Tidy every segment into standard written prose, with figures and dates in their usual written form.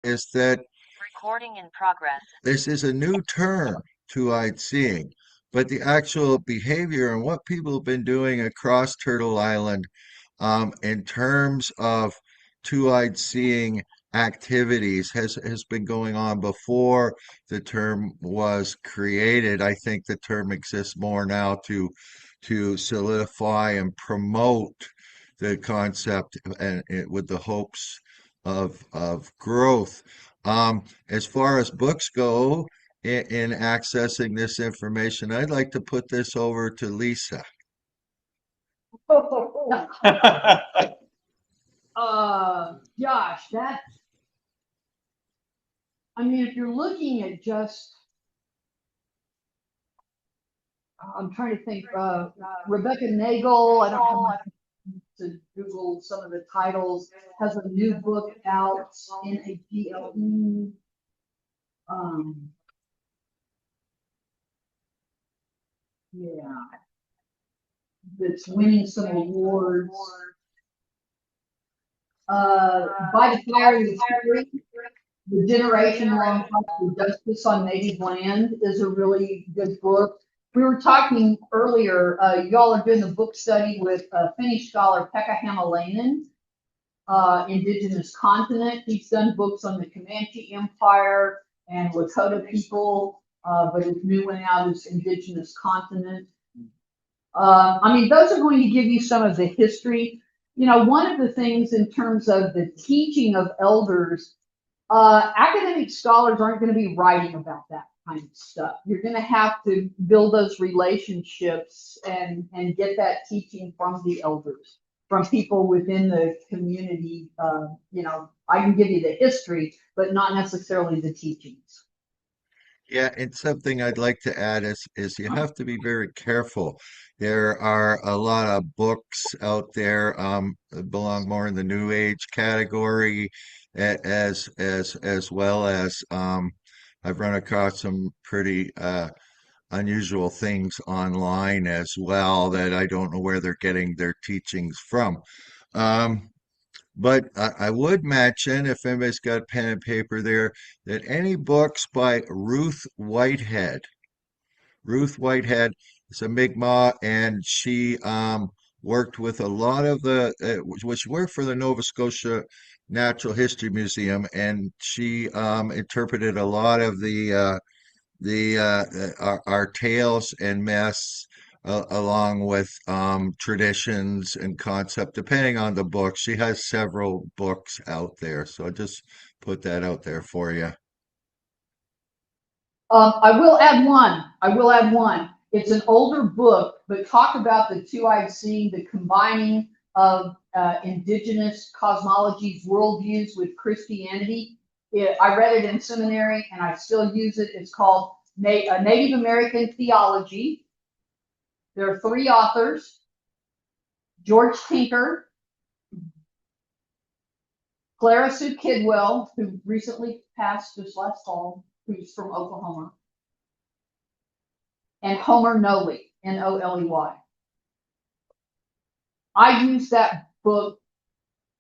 is that Recording in progress. this is a new term, two-eyed seeing, but the actual behavior and what people have been doing across Turtle Island in terms of two-eyed seeing activities has been going on before the term was created. I think the term exists more now to solidify and promote the concept and with the hopes of growth. As far as books go, in accessing this information, I'd like to put this over to Lisa. Josh, I mean, if you're looking at just, I'm trying to think, Rebecca Nagel, I don't have to Google some of the titles, has a new book out, Nagle. Yeah, that's winning some awards. By the Fire and the Fury, The Generation-Long Fight for Justice on Native Land is a really good book. We were talking earlier, y'all are doing a book study with Finnish scholar Pekka Hamalainen, Indigenous Continent. He's done books on the Comanche Empire and Lakota people, but his new one out is Indigenous Continent. I mean, those are going to give you some of the history. You know, one of the things in terms of the teaching of elders, academic scholars aren't going to be writing about that kind of stuff. You're going to have to build those relationships and get that teaching from the elders, from people within the community. You know, I can give you the history, but not necessarily the teachings. Yeah, and something I'd like to add is you have to be very careful. There are a lot of books out there that belong more in the New Age category, as well as I've run across some pretty unusual things online as well that I don't know where they're getting their teachings from. Um, but I would mention, if anybody's got pen and paper there, that any books by Ruth Whitehead is a Mi'kmaq, and she worked with a lot of she worked for the Nova Scotia Natural History Museum, and she interpreted a lot of our tales and myths along with traditions and concept, depending on the book. She has several books out there, so I just put that out there for you. I will add one. It's an older book, but talk about the two-eyed seeing, the combining of indigenous cosmologies, worldviews with Christianity. I read it in seminary, and I still use it. It's called Native American Theology. There are 3 authors: George Tinker, Clara Sue Kidwell, who recently passed this last fall, who's from Oklahoma, and Homer Noley, Noley. I use that book,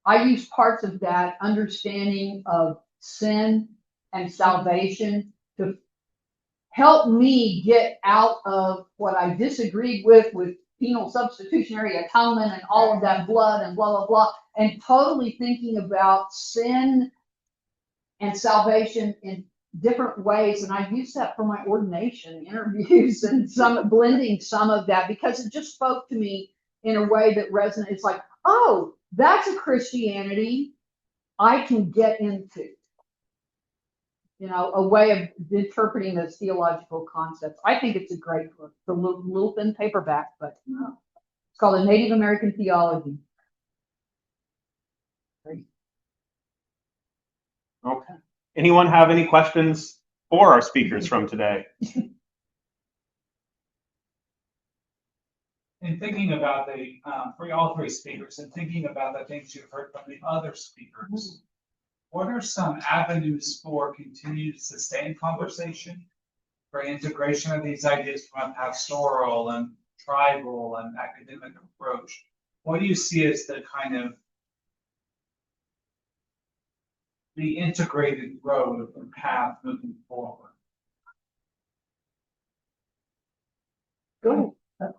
I use parts of that understanding of sin and salvation to help me get out of what I disagreed with penal substitutionary atonement and all of that blood and blah, blah, blah, and totally thinking about sin and salvation in different ways. And I use that for my ordination interviews and blending some of that, because it just spoke to me in a way that resonates. It's like, oh, that's a Christianity I can get into. You know, a way of interpreting those theological concepts. I think it's a great book. It's a little thin paperback, but it's called A Native American Theology. Great. Okay. Anyone have any questions for our speakers from today? In thinking about for all 3 speakers, and thinking about the things you've heard from the other speakers, what are some avenues for continued sustained conversation, for integration of these ideas from a pastoral and tribal and academic approach? What do you see as the kind of the integrated road and path moving forward? Go ahead.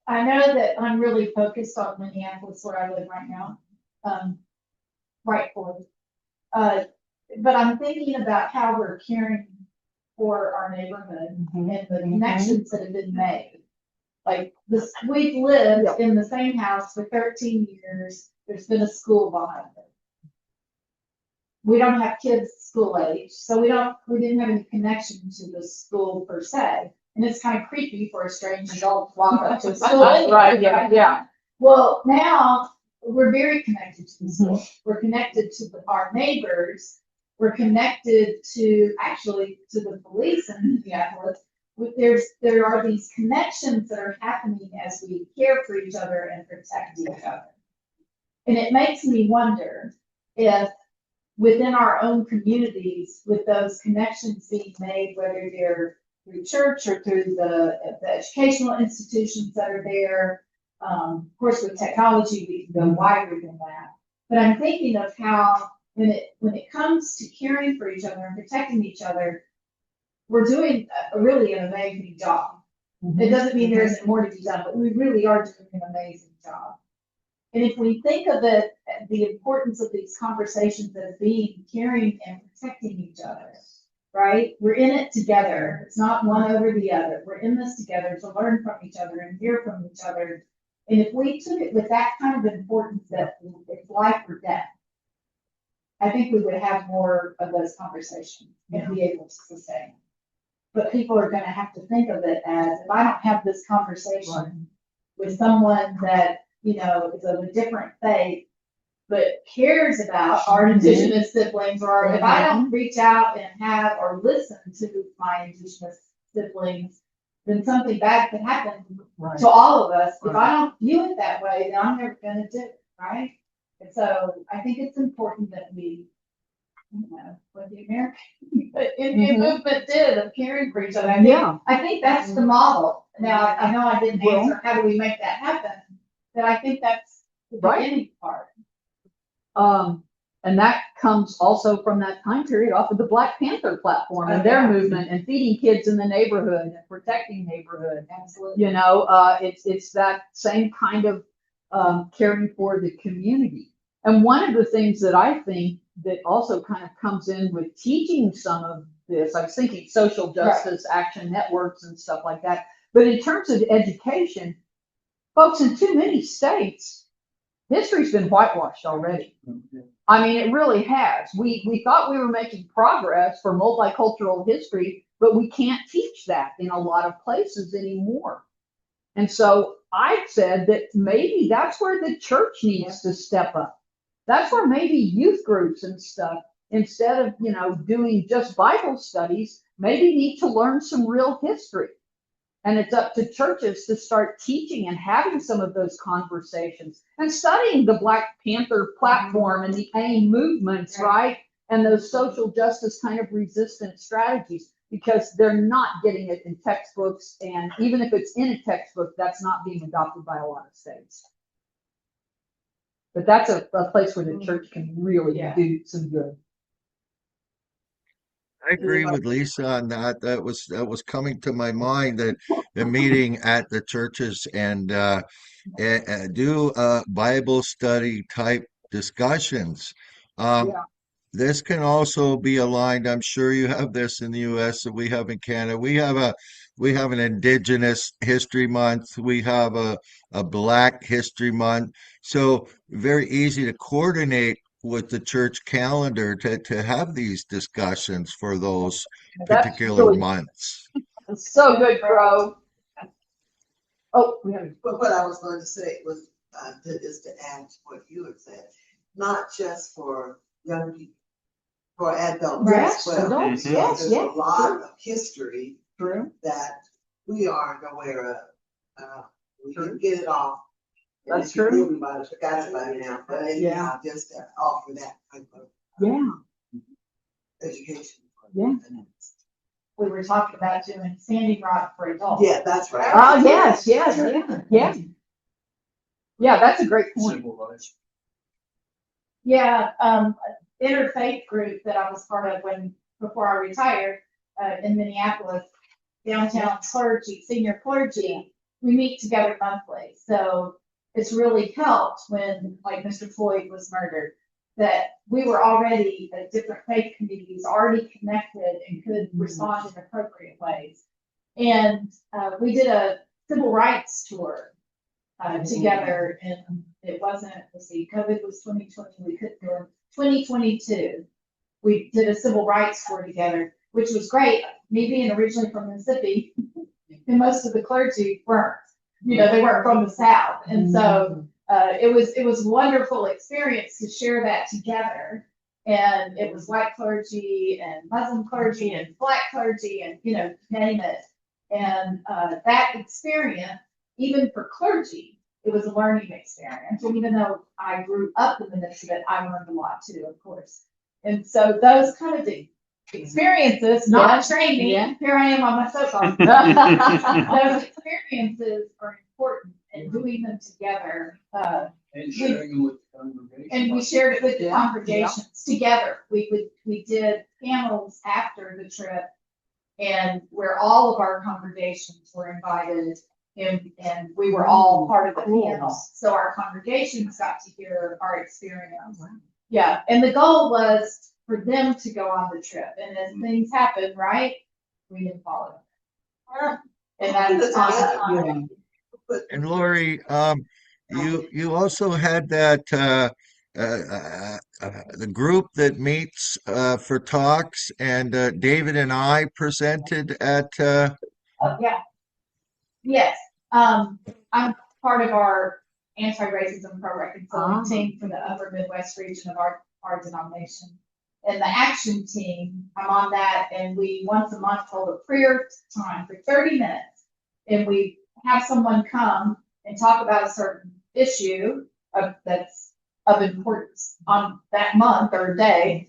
I know that I'm really focused on Minneapolis where I live right now, rightfully. But I'm thinking about how we're caring for our neighborhood and the connections that have been made. Like this, we've lived in the same house for 13 years. There's been a school behind it. We don't have kids school age, so we didn't have any connection to the school per se. And it's kind of creepy for a strange adult to walk up to a school. Right, yeah. Well, now we're very connected to the school. We're connected to our neighbors. We're connected to the police in Minneapolis. There are these connections that are happening as we care for each other and protect each other. And it makes me wonder if within our own communities, with those connections being made, whether they're through church or through the educational institutions that are there. Of course, with technology, we can go wider than that. But I'm thinking of how when it comes to caring for each other and protecting each other, we're doing really an amazing job. It doesn't mean there isn't more to be done, but we really are doing an amazing job. And if we think of it, the importance of these conversations as being caring and protecting each other, right? We're in it together. It's not one over the other. We're in this together to learn from each other and hear from each other. And if we took it with that kind of importance that it's life or death, I think we would have more of those conversations and be able to sustain. But people are going to have to think of it as, if I don't have this conversation with someone that, you know, is of a different faith, but cares about our Indigenous siblings, or if I don't reach out and have or listen to my Indigenous siblings, then something bad could happen to all of us. If I don't view it that way, then I'm never going to do it, right? And so I think it's important that we, you know, what the American Indian movement did of caring for each other. I think that's the model. Now, I know I didn't answer how do we make that happen, but I think that's the beginning part. And that comes also from that time period off of the Black Panther platform and their movement and feeding kids in the neighborhood and protecting neighborhood. Absolutely. You know, it's that same kind of caring for the community. And one of the things that I think that also kind of comes in with teaching some of this, I was thinking social justice action networks and stuff like that. But in terms of education, folks, in too many states, history's been whitewashed already. I mean, it really has. We thought we were making progress for multicultural history, but we can't teach that in a lot of places anymore. And so I said that maybe that's where the church needs to step up. That's where maybe youth groups and stuff, instead of, you know, doing just Bible studies, maybe need to learn some real history. And it's up to churches to start teaching and having some of those conversations and studying the Black Panther platform and the AIM movements, right? And those social justice kind of resistance strategies, because they're not getting it in textbooks. And even if it's in a textbook, that's not being adopted by a lot of states. But that's a place where the church can really do some good. I agree with Lisa on that. That was coming to my mind, that the meeting at the churches and do Bible study type discussions. This can also be aligned. I'm sure you have this in the U.S. that we have in Canada. We have an Indigenous History Month. We have a Black History Month. So very easy to coordinate with the church calendar to have these discussions for those particular months. So good, bro. Oh, But what I was going to say was is to add to what you had said, not just for young people, for adults as well. Adults, There's a lot of history True. that we aren't aware of. We didn't get it all. That's true. Everybody forgot about it now, but anyhow, just to offer that type of education. We were talking about doing Standing Rock for adults. Yeah, that's right. Oh, yes. Yeah, that's a great point. Yeah, interfaith group that I was part of before I retired, in Minneapolis, downtown clergy, senior clergy, we meet together monthly. So it's really helped when, like, Mr. Floyd was murdered, that we were already at different faith communities, already connected and could respond in appropriate ways. And we did a civil rights tour together, and it wasn't, let's see, COVID was 2020, we couldn't go in 2022. We did a civil rights tour together, which was great. Me being originally from Mississippi, and most of the clergy weren't, they weren't from the South. And so it was a wonderful experience to share that together. And it was white clergy and Muslim clergy and Black clergy and, name it. And that experience, even for clergy, it was a learning experience. And even though I grew up in the midst of it, I learned a lot too, of course. And so those kind of experiences, not training, here I am on my soapbox. Those experiences are important, and doing them together. And sharing them with the congregation. And we shared it with the congregations together. We did panels after the trip, and where all of our congregations were invited, and we were all part of the panels. So our congregations got to hear our experience. Yeah, and the goal was for them to go on the trip, and as things happen, right, we didn't follow them. And that's awesome. And Laurie, you also had that the group that meets for talks, and David and I presented at. Yeah. Yes. I'm part of our anti-racism pro-reconciliation team for the upper Midwest region of our denomination. And the action team, I'm on that, and we once a month hold a prayer time for 30 minutes. And we have someone come and talk about a certain issue that's of importance on that month or day.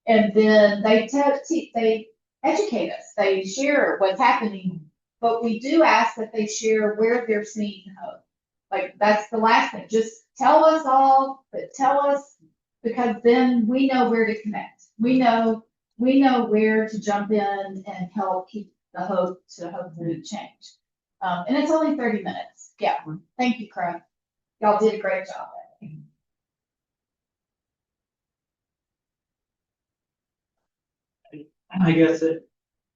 And then they educate us. They share what's happening. But we do ask that they share where they're seeing hope. Like, that's the last thing. Just tell us all, but tell us, because then we know where to connect. We know where to jump in and help keep the hope to hopefully change. And it's only 30 minutes. Yeah. Thank you, Craig. Y'all did a great job. I guess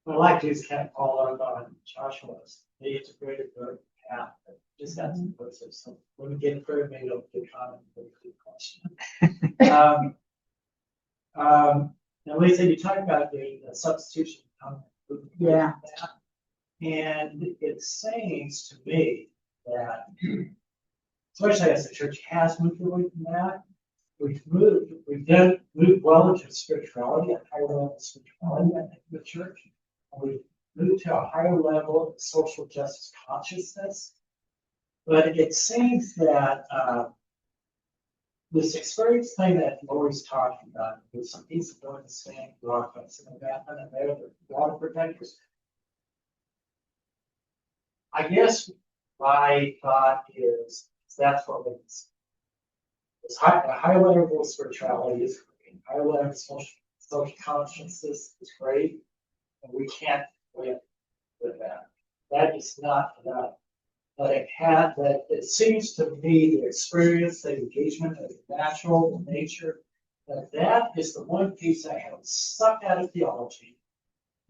what I like to is kind of follow up on Joshua's. They integrated the path, but just got some process. So when we get further, maybe it'll be a comment for the question. Now, Lisa, you talked about the substitution. Yeah. And it seems to me that, especially as the church has moved away from that, we've moved well into spirituality, a higher level of spirituality, I think, in the church. And we've moved to a higher level of social justice consciousness. But it seems that this experience thing that Laurie's talking about, with some people going to stand rock and some of that, and they're the water protectors. I guess my thought is that's what it is. A high level of spirituality is great. High level of social consciousness is great, and we can't live with that. That is not enough. But it seems to me the experience, the engagement of natural nature, that is the one piece I have sucked out of theology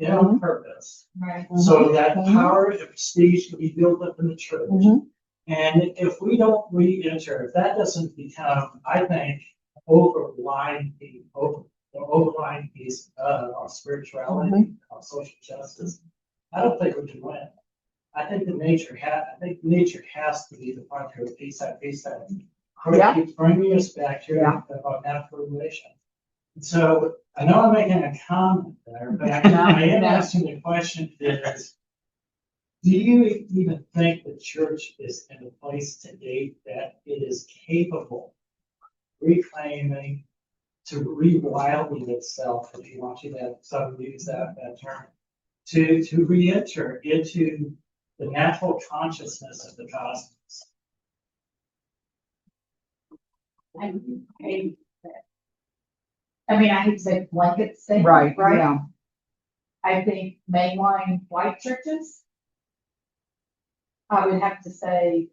on purpose. Right. So that power and prestige can be built up in the church. And if we don't re-enter, if that doesn't become, I think, overlying piece of our spirituality, our social justice, I don't think we can win. I think nature has to be the primary piece that keeps bringing us back to our natural relation. And so I know I'm making a comment there, but I am asking the question is, do you even think the church is in a place today that it is capable of reclaiming, to rewilding itself, if you want to use that term, to re-enter into the natural consciousness of the cosmos? I mean, I hate to say blanket statement, Right, right? yeah. I think mainline white churches, I would have to say,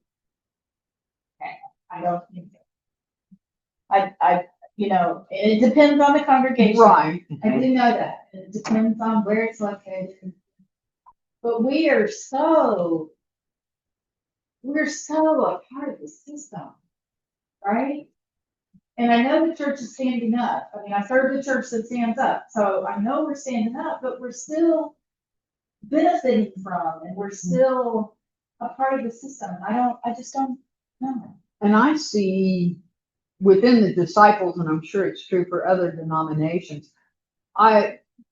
I don't think so. You know, it depends on the congregation. Right. I do know that. It depends on where it's located. But we're so a part of the system, right? And I know the church is standing up. I mean, I serve the church that stands up. So I know we're standing up, but we're still benefiting from, and we're still a part of the system. I just don't know. And I see within the disciples, and I'm sure it's true for other denominations,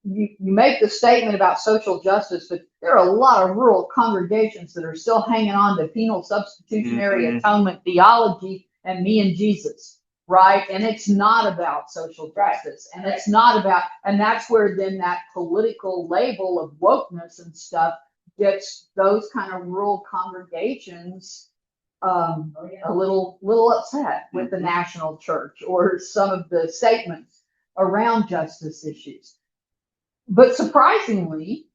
you make the statement about social justice, but there are a lot of rural congregations that are still hanging on to penal substitutionary atonement theology and me and Jesus, right? And it's not about social justice, and it's not about, and that's where then that political label of wokeness and stuff gets those kind of rural congregations a little upset with the national church or some of the statements around justice issues. But surprisingly,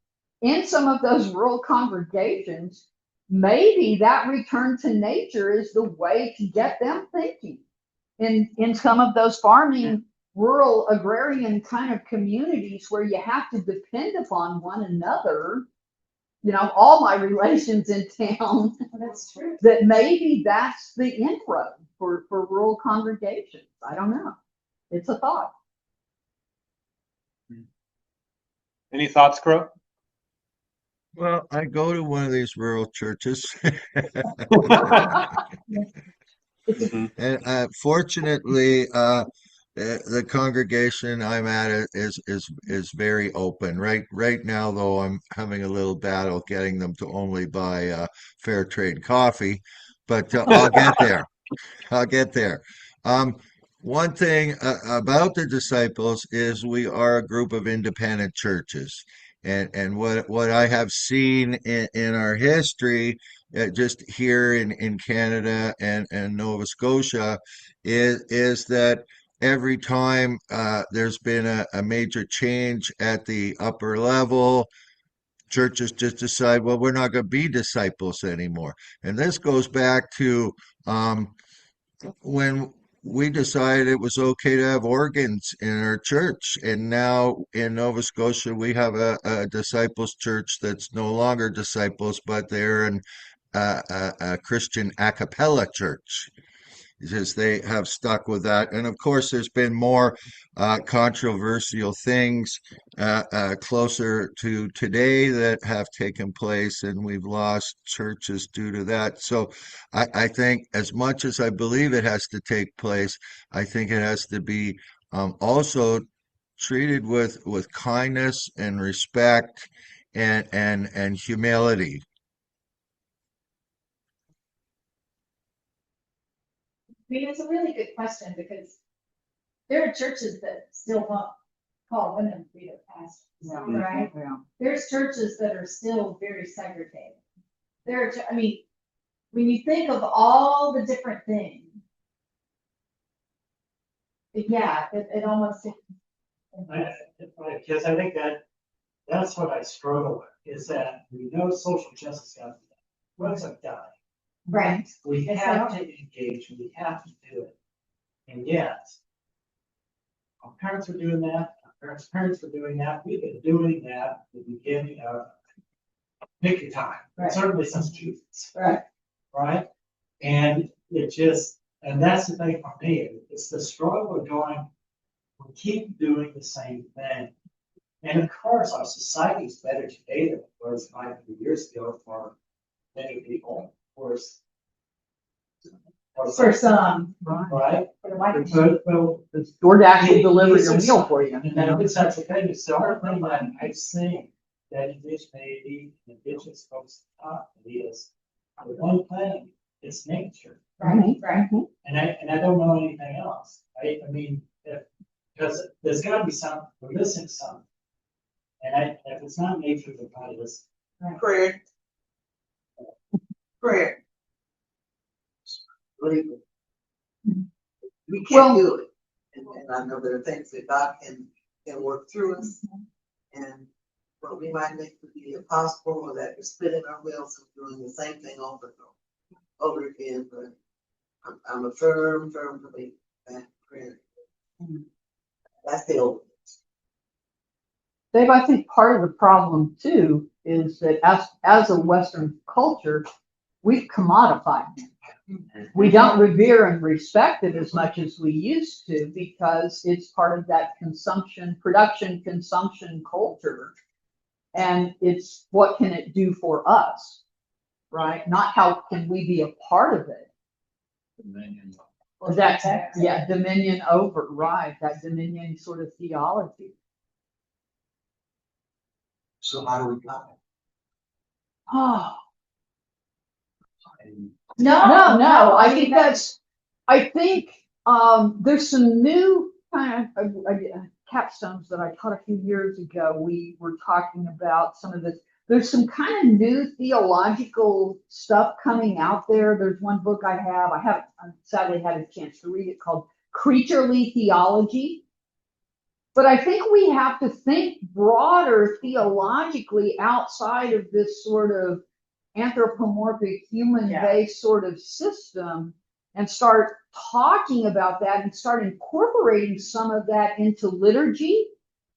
in some of those rural congregations, maybe that return to nature is the way to get them thinking. In some of those farming, rural, agrarian kind of communities where you have to depend upon one another, you know, all my relations in town, That's true. that maybe that's the inroad for rural congregations. I don't know. It's a thought. Any thoughts, Crow? Well, I go to one of these rural churches. And fortunately, the congregation I'm at is very open. Right now, though, I'm having a little battle getting them to only buy fair trade coffee, but I'll get there. I'll get there. Um, One thing about the disciples is we are a group of independent churches. And what I have seen in our history, just here in Canada and Nova Scotia, is that every time there's been a major change at the upper level, churches just decide, well, we're not going to be disciples anymore. And this goes back to when we decided it was okay to have organs in our church. And now in Nova Scotia, we have a disciples church that's no longer disciples, but they're a Christian a cappella church. Because they have stuck with that. And of course, there's been more controversial things closer to today that have taken place, and we've lost churches due to that. So I think, as much as I believe it has to take place, I think it has to be also treated with kindness and respect and humility. I mean, it's a really good question because there are churches that still won't call women to be their pastors, right? Yeah. There's churches that are still very segregated. I mean, when you think of all the different things, yeah, it almost. Because I think that's what I struggle with, is that we know social justice wasn't done. Right. We Yes, have they to engage, we have to do it. And yes, our parents were doing that, our parents were doing that, we've been doing that at the beginning of, pick your time, Right. certainly since Jesus. Right. Right? And it just, and that's the thing for me, it's the struggle of going, we keep doing the same thing. And of course, our society is better today than it was 5 years ago for many people, of course. For some, Right? for the white. But, well, DoorDash will deliver your meal for you. and then it's such a thing, it's the hard thing that I've seen that indigenous folks taught me is the one thing, it's nature. Right, right. And I don't know anything else. I mean, because there's gotta be something, we're missing something. And if it's not nature, we're probably listening. Prayer. Prayer. We Well- can't do it And I know there are things that God can work through us. And what we might think would be impossible, or that we're spinning our wheels and doing the same thing over and over again. But I'm a firm believer that prayer. That's the old. Dave, I think part of the problem too is that as a Western culture, we've commodified it. We don't revere and respect it as much as we used to because it's part of that production consumption culture. And it's what can it do for us, right? Not how can we be a part of it. Or that, yeah, dominion over, right? That dominion sort of theology. So how do we got it? Oh, No, I think there's some new kind of capstones that I taught a few years ago. We were talking about some of this. There's some kind of new theological stuff coming out there. There's one book I haven't sadly had a chance to read it, called Creaturely Theology. But I think we have to think broader theologically outside of this sort of anthropomorphic human-based sort of system and start talking about that and start incorporating some of that into liturgy,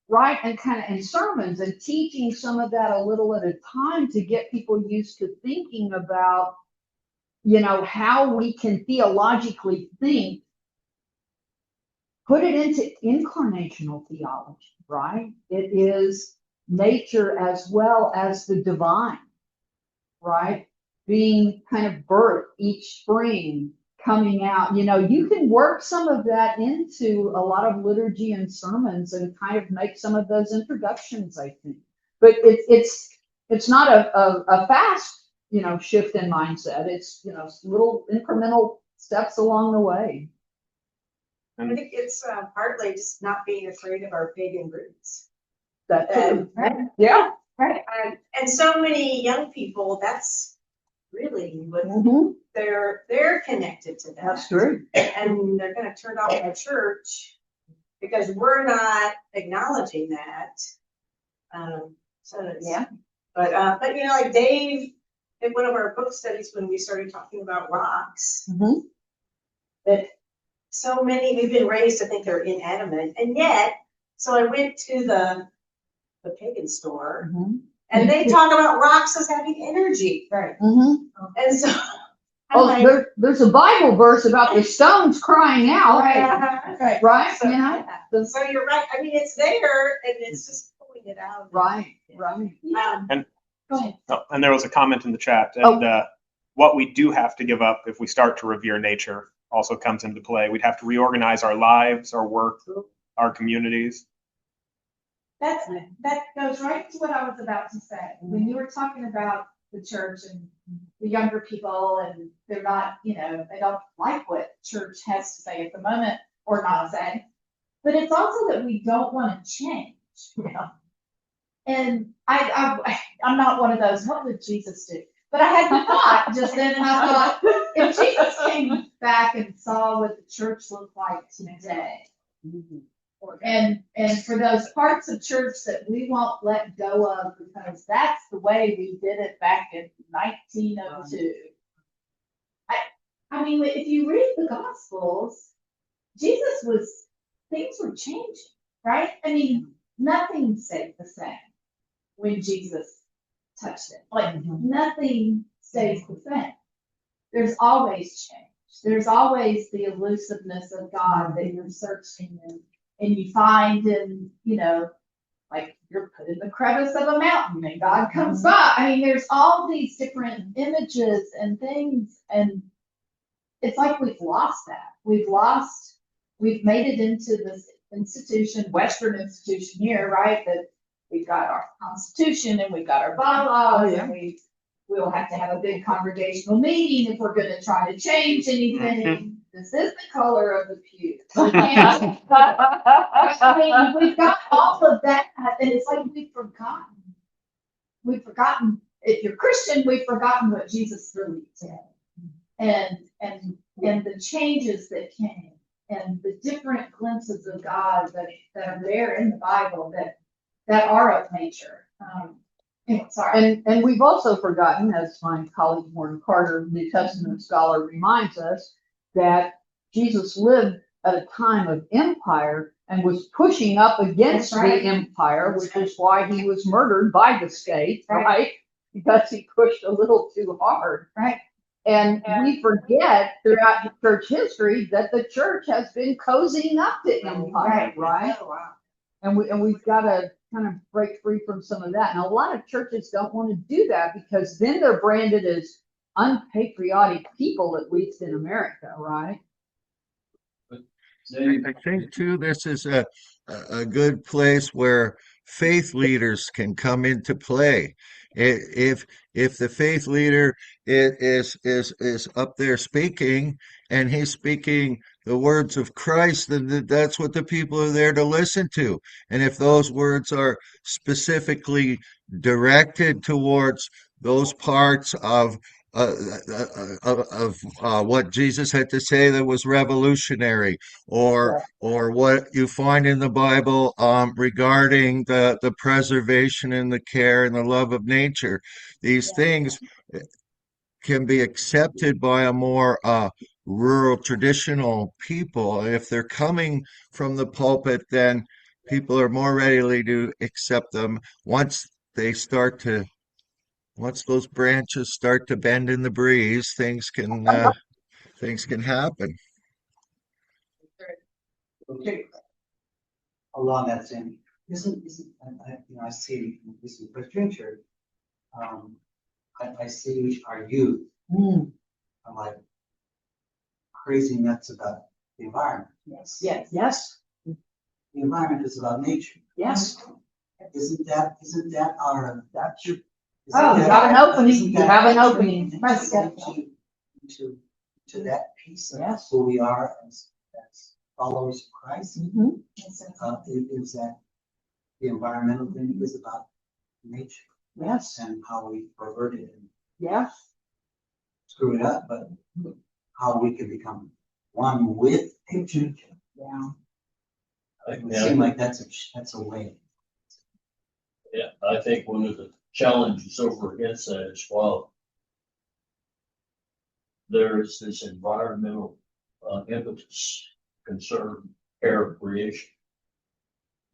right? And kind of in sermons and teaching some of that a little at a time to get people used to thinking about, how we can theologically think, put it into incarnational theology, right? It is nature as well as the divine, right? Being kind of birthed each spring, coming out. You can work some of that into a lot of liturgy and sermons and kind of make some of those introductions, I think. But it's not a fast, shift in mindset. It's, little incremental steps along the way. I think it's partly just not being afraid of our pagan roots. That too. Right. Yeah. Right. And so many young people, that's really what they're connected to that. That's true. And they're going to turn off our church because we're not acknowledging that. But like Dave, in one of our book studies, when we started talking about rocks, that so many, we've been raised to think they're inanimate, and yet, so I went to the pagan store, and they talk about rocks as having energy, right? And so, there's a Bible verse about the stones crying out, right? So, so you're right. I mean, it's there, and it's just pulling it out. Right. And go ahead. And there was a comment in the chat, and what we do have to give up if we start to revere nature also comes into play. We'd have to reorganize our lives, our work, our communities. That goes right to what I was about to say. When you were talking about the church and the younger people, and they're not, they don't like what church has to say at the moment or not say. But it's also that we don't want to change. And I'm not one of those, what would Jesus do? But I had the thought just then, and I thought, if Jesus came back and saw what the church looked like today, and for those parts of church that we won't let go of because that's the way we did it back in 1902. I mean, if you read the Gospels, things were changing, right? I mean, nothing stayed the same when Jesus touched it. Like nothing stays the same. There's always change. There's always the elusiveness of God that you're searching and you find in, like you're put in the crevice of a mountain and God comes by. I mean, there's all these different images and things, and it's like we've lost that. We've made it into this institution, Western institution here, right? That we've got our constitution and we've got our bylaws, and we'll have to have a big congregational meeting if we're going to try to change anything. This is the color of the pew. I mean, we've got all of that, and it's like we've forgotten. We've forgotten. If you're Christian, we've forgotten what Jesus really said, and the changes that came. and the different glimpses of God that are there in the Bible that are of nature. Anyway, sorry. And we've also forgotten, as my colleague Warren Carter, New Testament scholar, reminds us, that Jesus lived at a time of empire and was pushing up against That's right. the empire, which is why he was murdered by the state, Right. right? Because he pushed a little too hard. Right. And we forget throughout church history that the church has been cozying up to empire, right? Oh, wow. And we've got to kind of break free from some of that. And a lot of churches don't want to do that because then they're branded as unpatriotic people, at least in America, right? I think too, this is a good place where faith leaders can come into play. If the faith leader is up there speaking and he's speaking the words of Christ, then that's what the people are there to listen to. And if those words are specifically directed towards those parts uh, what Jesus had to say that was revolutionary, or what you find in the Bible regarding the preservation and the care and the love of nature. These things can be accepted by a more rural traditional people. If they're coming from the pulpit, then people are more ready to accept them once those branches start to bend in the breeze, things can happen. Okay. Along that same, isn't, I see this is Christian Church. I see our youth. I'm like crazy nuts about the environment. Yes. Yes. The environment is about nature. Yes. Isn't that our, That's your. isn't Oh, you that- got an opening. isn't You that have an entry opening. To that piece of Yes. who we are as followers of Christ? Mhm. Is that the environmental thing is about nature Yes. and how we pervert it and Yes. screw it up, but how we can become one with nature. Yeah. It would seem like that's a way. Yeah, I think one of the challenges over against that is, while there is this environmental impetus, concern, care, creation,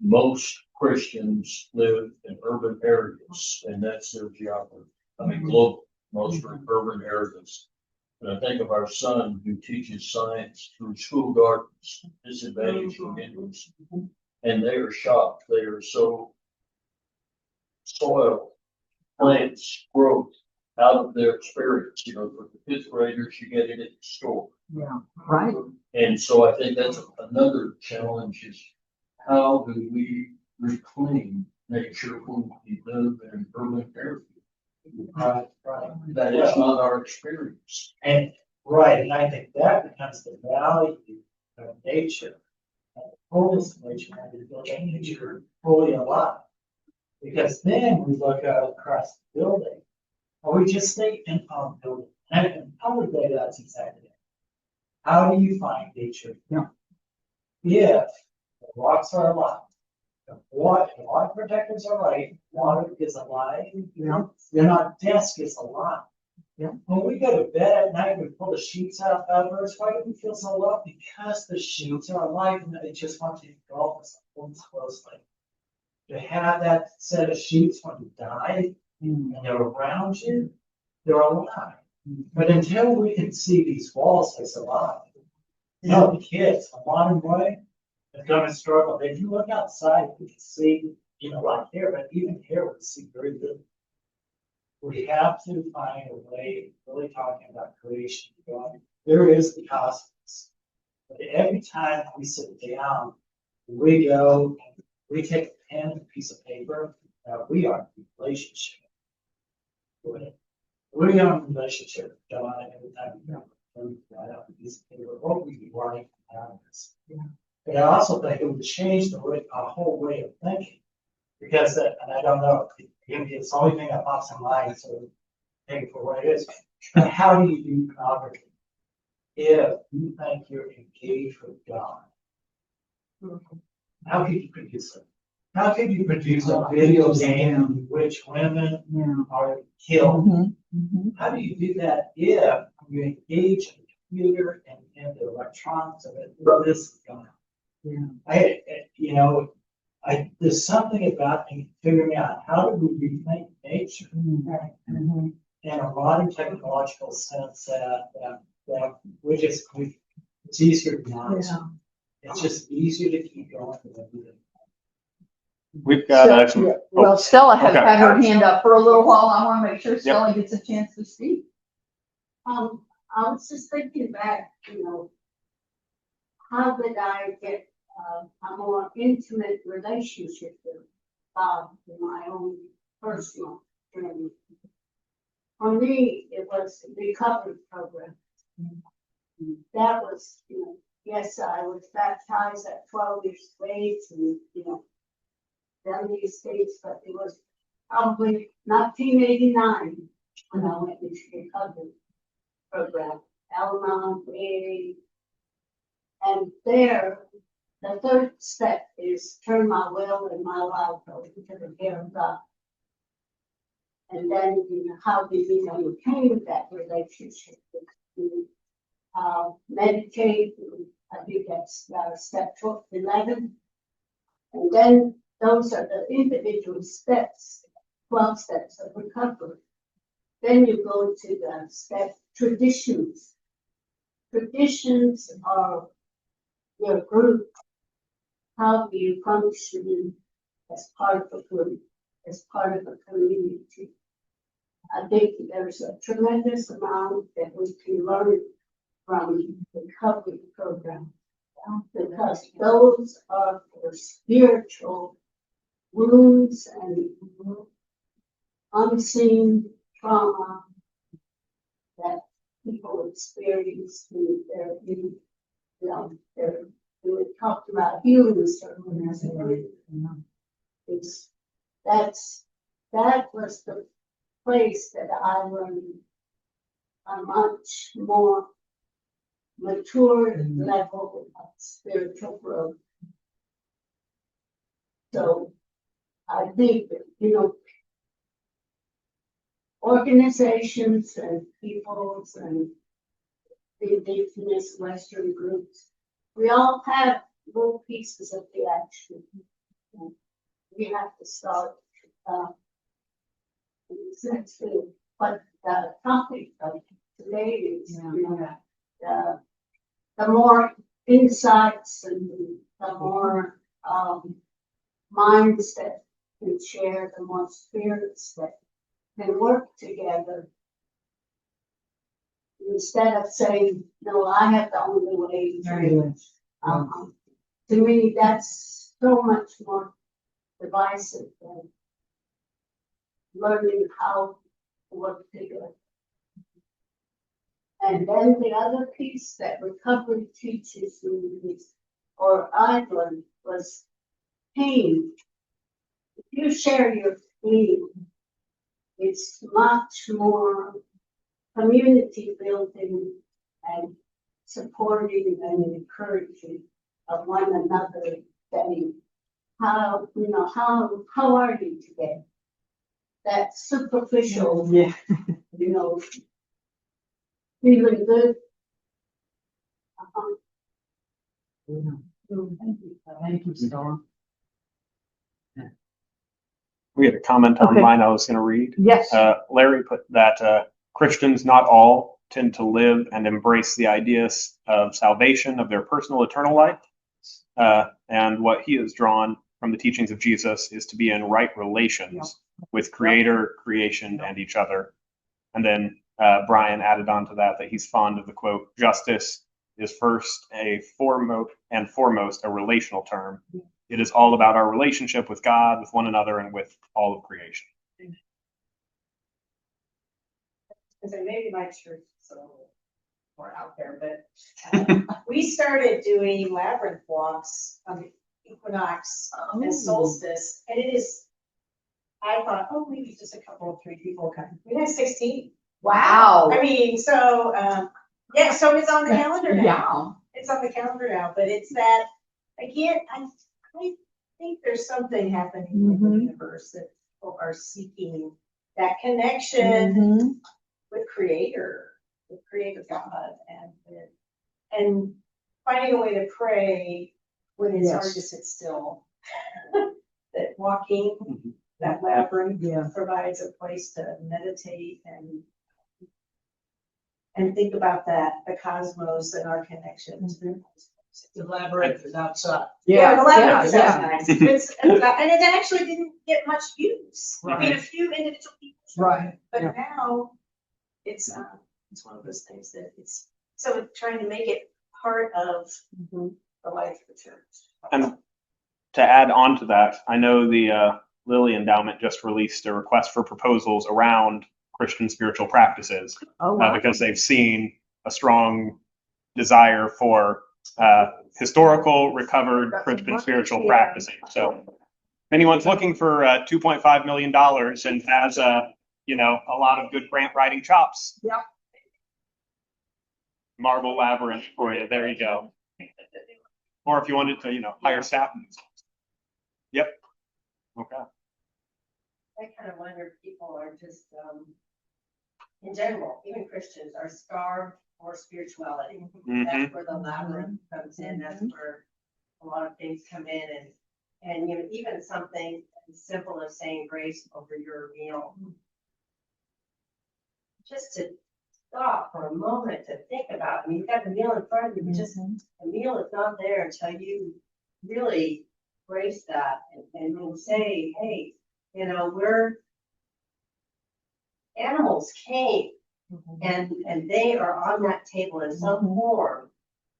most Christians live in urban areas, and that's their geography. I mean, global, most are in urban areas. And I think of our son who teaches science through school gardens, disadvantaged communities, and they are shocked. They are so soil, plants, growth out of their experience. You know, for the fifth graders, you get it at the store. Yeah. Right. And so I think that's another challenge, is how do we reclaim nature when we live in an urban area? Right. That is not our experience. And, right, and I think that becomes the value of nature. And the fullness of nature, and to feel that nature fully alive. Because then we look out across the building, or we just stay in our building. And probably that's exactly it. How do you find nature? Yeah. If the rocks are alive, the water protectors are right, water is alive. Yeah. They're not desk is alive. Yeah. When we go to bed at night, we pull the sheets out of us. Why do we feel so low? Because the sheets are alive and they just want to engulf us closely. To have that set of sheets when you die and they're around you, they're alive. But until we can see these walls as alive, you know, the kids, a modern way, are going to struggle. If you look outside, we can see, you know, like here, but even here, we see very little. We have to find a way of really talking about creation. There is the cosmos. But every time we sit down, we go, we take a pen and a piece of paper, we are in relationship. We are in relationship with God every time we write out a piece of paper, what we be writing down this. But I also think it would change our whole way of thinking. Because and I don't know, it's the only thing that pops in mind, so take it for what it is. But how do you do pornography? if you think you're engaged with God, how could you produce it? How could you produce a video game in which women are killed? How do you do that if you engage in the computer and in the electronics of it? This is going on. There's something about figuring out how do we rethink nature in a modern technological sense that it's easier to manage. It's just easier to keep going than everything. We've got Well, Stella has okay. had her hand up for a little while. I want to make sure Stella gets a chance to speak. I was just thinking back, how did I get a more intimate relationship with God in my own personal journey? For me, it was the recovery program. That was, yes, I was baptized at 12 years of age and, down these states, but it was probably 1989 when I went into the recovery program, Al-Anon, AA. And there, the third step is turn my will and my life over to the care of God. And then, how do you maintain that relationship? Meditate, I think that's step 11. And then those are the individual steps, 12 steps of recovery. Then you go to the step traditions. Traditions are your group. How do you function as part of a group, as part of a community? I think there's a tremendous amount that we can learn from the recovery program, because those are for spiritual wounds and unseen trauma that people experience when they're in, we talked about healing ceremonies. That was the place that I learned a much more mature level of spiritual growth. So I think that, organizations and peoples and the Indigenous Western groups, we all have little pieces of the action. We have to start essentially what the topic of today is. The more insights and the more minds that can share, the more spirits that can work together. Instead of saying, no, I have the only way to me, that's so much more divisive than learning how to work together. And then the other piece that recovery teaches me is, or I learned, was pain. If you share your pain, it's much more community building and supporting and encouraging of one another. Saying, how are you today? That superficial, feeling good. Thank you, Stella. We had a comment on mine I was going to read. Yes. Larry put that Christians, not all, tend to live and embrace the ideas of salvation of their personal eternal life. And what he has drawn from the teachings of Jesus is to be in right relations with Creator, creation, and each other. And then Brian added on to that he's fond of the quote, justice is foremost a relational term. It is all about our relationship with God, with one another, and with all of creation. Because maybe my church is a little more out there, but we started doing labyrinth walks on the equinox and solstice, and it is, I thought, maybe just a couple of 3 people come. We had 16. Wow. I mean, so Yeah, so it's on the calendar now. Yeah. It's on the calendar now, but it's that, again, I think there's something happening in the universe that people are seeking that connection with Creator God, and finding a way to pray when it's hard to sit still. That walking that labyrinth provides a place to meditate and think about the cosmos and our connections. The labyrinth is outside. Yeah, the labyrinth is nice. And it actually didn't get much use. I mean, a few individual people. Right. But now it's one of those things that it's so trying to make it part of the life of the church. And to add on to that, I know the Lilly Endowment just released a request for proposals around Christian spiritual practices because they've seen a strong desire for historical, recovered Christian spiritual practicing. So if anyone's looking for $2.5 million and has a lot of good grant writing chops, Marble Labyrinth for you. There you go. Or if you wanted to, hire staff. Yep. Okay. I kind of wonder if people are just, in general, even Christians, are starved for spirituality. That's where the labyrinth comes in. That's where a lot of things come in, and even something as simple as saying grace over your meal. Just to stop for a moment to think about. I mean, you've got the meal in front of you, but just the meal is not there until you really grace that and say, hey, we're animals came and they are on that table in some form.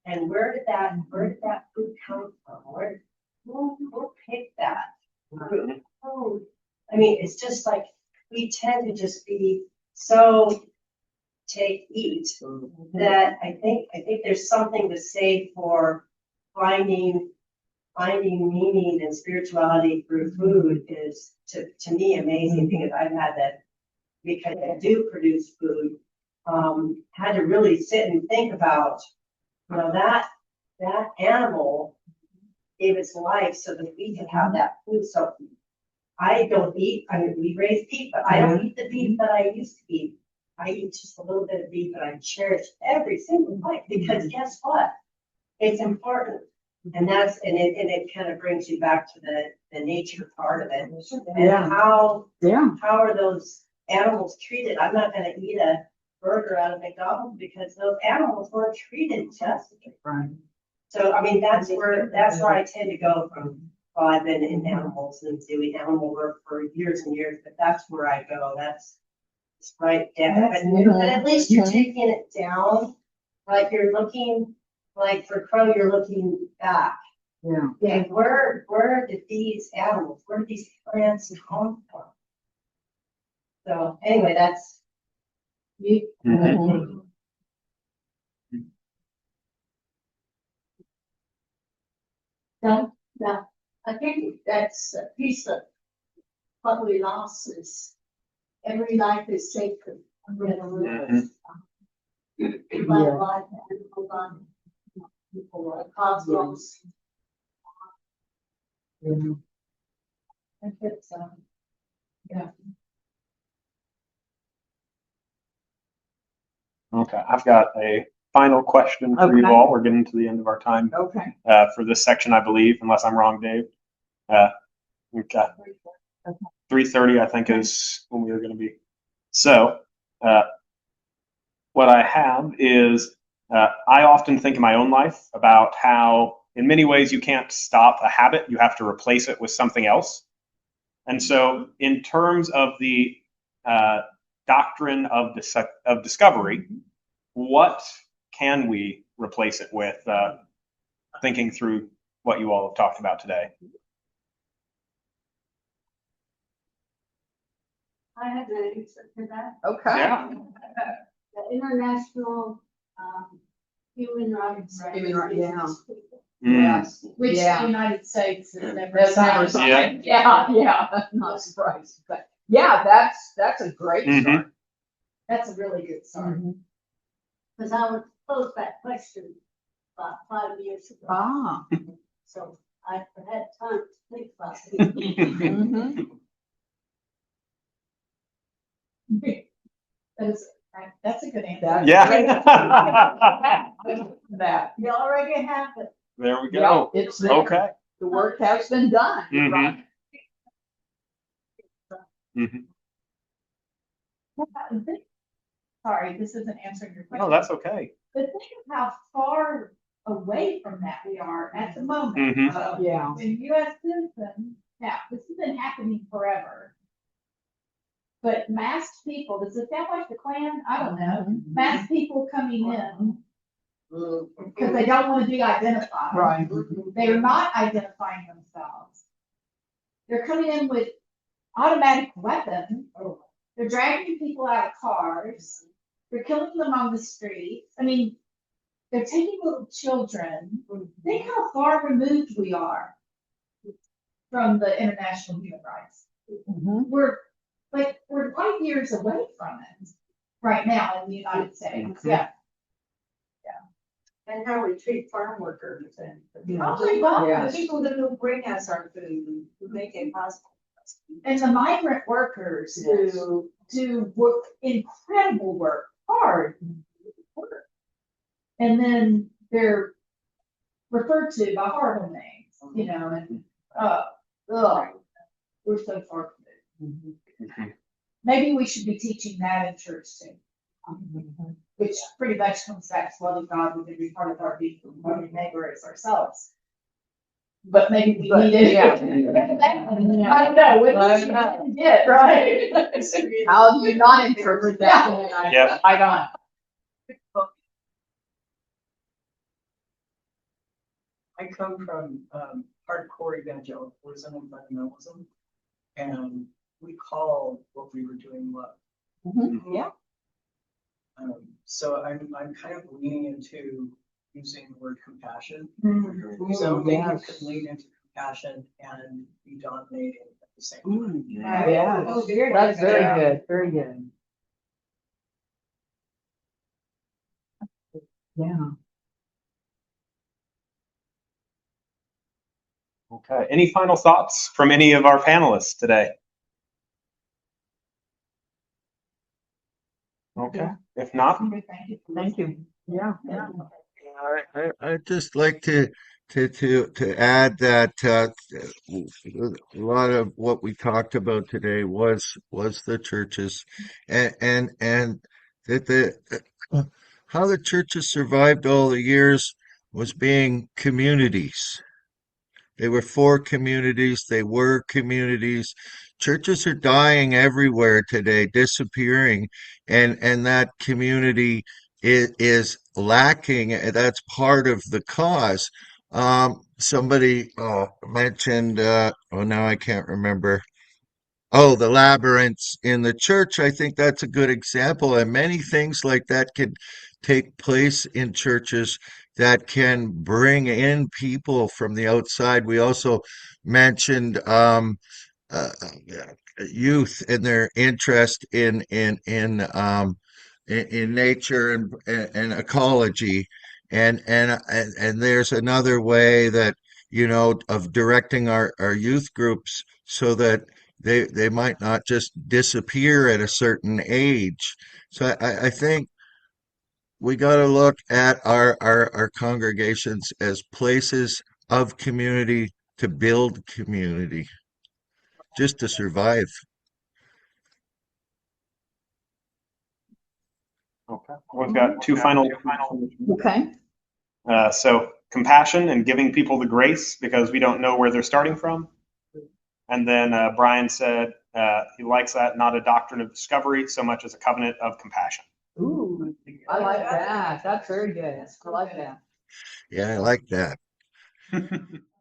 And where did that food come from? Who picked that food? I mean, it's just like we tend to just be so eat that I think there's something to say for finding meaning and spirituality through food is to me amazing because I've had that because I do produce food, had to really sit and think about, that animal gave its life so that we could have that food. So I don't eat, we raise beef, but I don't eat the beef that I used to eat. I eat just a little bit of beef, but I cherish every single bite because guess what? It's important. And it kind of brings you back to the nature part of it. And how are those animals treated? I'm not going to eat a burger out of McDonald's because those animals weren't treated justly. Right. So I mean that's where I tend to go from. Well, I've been in animals and doing animal work for years and years, but that's where I go. It's right down. But at least you're taking it down. Like you're looking, like for crow, you're looking back. Yeah. And where did these animals, where did these plants come from? So anyway, that's me. Now, I think that's a piece of what we lost is every life is sacred. Life and hold on. People, cosmos. I think so. Yeah. Okay, I've got a final question for you all. We're getting to the end of our time for this section, I believe, unless I'm wrong, Dave. We've got 3:30, I think, is when we are going to be. So, what I have is I often think in my own life about how, in many ways, you can't stop a habit; you have to replace it with something else. And so, in terms of the doctrine of discovery, what can we replace it with? Thinking through what you all have talked about today. I have an answer to that. Okay. Yeah. The International Human Rights. Yes. Which Yeah. the United States has never That's never signed. Yeah. Not surprised, but yeah, that's a great start. That's a really good start. Because posed that question about 5 years ago. Ah. So I've had time to think about it. That's a good answer. Yeah. That. You already have it. There we Yeah, go. it's there. Okay. The work has been done. Mhm. Right. Mhm. Sorry, this isn't answering your question. No, that's okay. But think of how far away from that we are at the moment. Mhm. Yeah. When US citizens, now, this has been happening forever. But masked people, does it sound like the Klan? I don't know. Masked people coming in because they don't want to be identified. Right. They are not identifying themselves. They're coming in with automatic weapons. They're dragging people out of cars. They're killing them on the streets. I mean, they're taking little children. Think how far removed we are from the international human rights. We're light years away from it right now in the United States. Yeah. And how we treat farm workers and. Oh my God. Yeah. The people who bring us our food, who make it possible. And the migrant workers who do work, incredible work, hard work. And then they're referred to by horrible names, you know, and, we're so far from it. Maybe we should be teaching that in church too. Which pretty much comes back to loving God with every part of our being, loving neighbor as ourselves. But maybe we need it. Yeah. I don't know, what did you get, right? How do you not interpret that? Yep. I don't. I come from hardcore evangelicalism and fundamentalism, and we call what we were doing love. Yeah. So I'm kind of leaning into using the word compassion. Mm-hmm. So maybe you Yes. could lean into compassion and be dominating at the same time. Yeah. That's very good. Very good. Yeah. Okay. Any final thoughts from any of our panelists today? Okay. If not, Thank you. Yeah. Yeah. I'd just like to add that a lot of what we talked about today was the churches and that how the churches survived all the years was being communities. They were for communities. They were communities. Churches are dying everywhere today, disappearing, and that community is lacking. And that's part of the cause. Somebody mentioned. Oh, now I can't remember. Oh, the labyrinths in the church. I think that's a good example, and many things like that could take place in churches that can bring in people from the outside. We also mentioned uh, youth and their interest in nature and ecology, and there's another way that of directing our youth groups so that they might not just disappear at a certain age. So I think we got to look at our congregations as places of community to build community, just to survive. okay. We've got two final. Okay. So compassion and giving people the grace because we don't know where they're starting from. And then Brian said he likes that, not a doctrine of discovery so much as a covenant of compassion. Ooh, I like that. That's very good. I like that. Yeah, I like that.